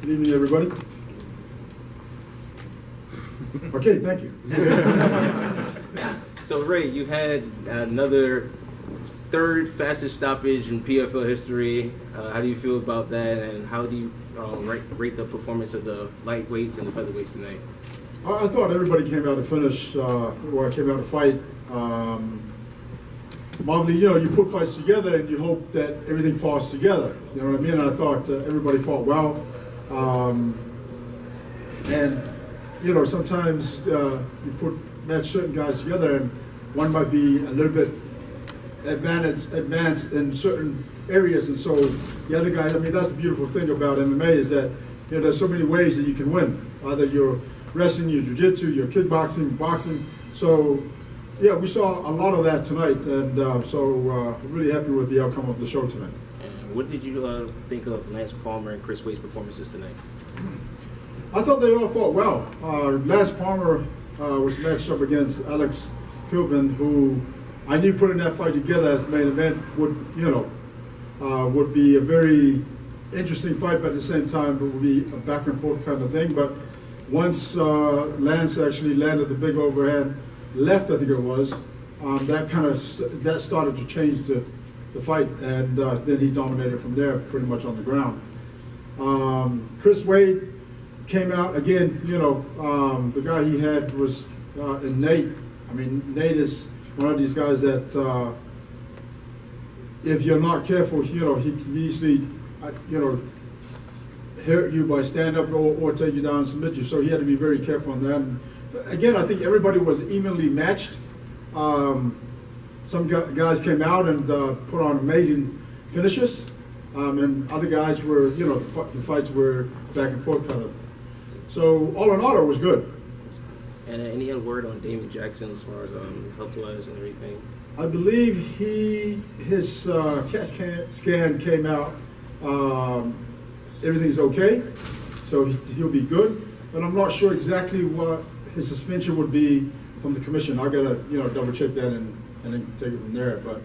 Good evening, everybody. Okay, thank you. So Ray, you had another third fastest stoppage in PFL history. How do you feel about that, and how do you rate the performance of the lightweights and the featherweights tonight? I thought everybody came out to finish, or came out to fight. Normally, you put fights together and you hope that everything falls together. You know what I mean? And I thought everybody fought well. And, sometimes you match certain guys together and one might be a little bit advanced in certain areas, and so the other guys, that's the beautiful thing about MMA is that, there's so many ways that you can win. Either you're wrestling, your jiu-jitsu, your kickboxing, boxing. So, yeah, we saw a lot of that tonight, and so really happy with the outcome of the show tonight. And what did you think of Lance Palmer and Chris Wade's performances tonight? I thought they all fought well. Lance Palmer was matched up against Alex Kilbin, who I knew putting that fight together as the main event would be a very interesting fight, but at the same time it would be a back and forth kind of thing. But once Lance actually landed the big overhand left, I think it was, that started to change the fight, and then he dominated from there pretty much on the ground. Chris Wade came out again. The guy he had was Nate. Nate is one of these guys that if you're not careful, he can easily hurt you by stand up or take you down and submit you. So he had to be very careful on that. And again, I think everybody was evenly matched. Some guys came out and put on amazing finishes, and other guys were, the fights were back and forth kind of. So all in all, it was good. And any other word on Damon Jackson as far as health-wise and everything? I believe his CAT scan came out. Everything's okay, so he'll be good. But I'm not sure exactly what his suspension would be from the commission. I gotta double check that and then take it from there. But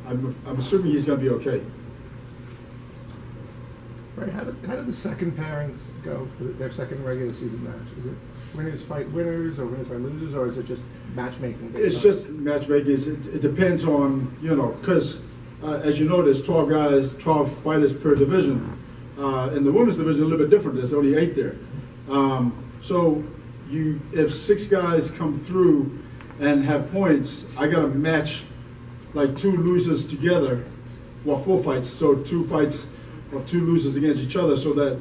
I'm assuming he's gonna be okay. Right. How did the second pairings go for their second regular season match? Is it winners fight winners or winners fight losers, or is it just matchmaking? It's just matchmaking. It depends on, because as you know, there's 12 fighters per division. In the women's division, a little bit different. There's only 8 there. So if 6 guys come through and have points, I got to match like 2 losers together, 4 fights. So 2 fights of 2 losers against each other, so that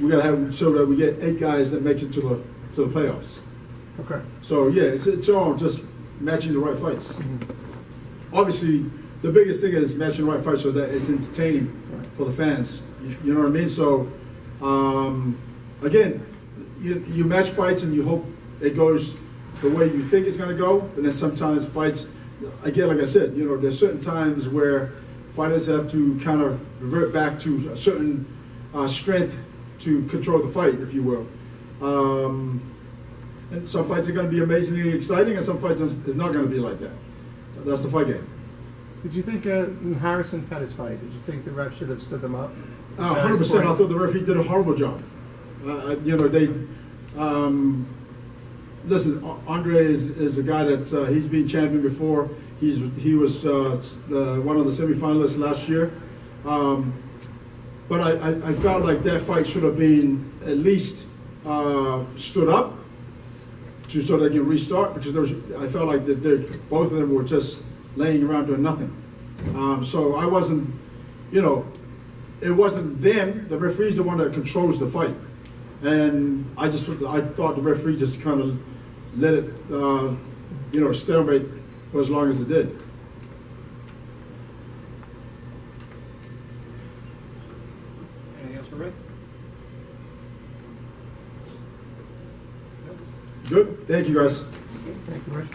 we got to have so that we get 8 guys that make it to the playoffs. Okay. So yeah, it's all just matching the right fights. Mm-hmm. Obviously, the biggest thing is matching the right fights so that it's entertaining for the fans. You know what I mean? So again, you match fights and you hope it goes the way you think it's going to go, and then sometimes fights, again, like I said, there's certain times where fighters have to kind of revert back to a certain strength to control the fight, if you will. And some fights are going to be amazingly exciting, and some fights is not going to be like that. That's the fight game. Did you think in Harrison Pettis' fight, did you think the ref should have stood them up? 100%. I thought the referee did a horrible job. Listen, Andre is a guy that he's been champion before. He was one of the semifinalists last year. But I felt like that fight should have been at least stood up so they can restart, because I felt like that both of them were just laying around doing nothing. So I wasn't, it wasn't them. The referee's the one that controls the fight, and I thought the referee just kind of let it, stalemate for as long as it did. Anything else for Ray? Good. Thank you, guys. Thank you, Rich.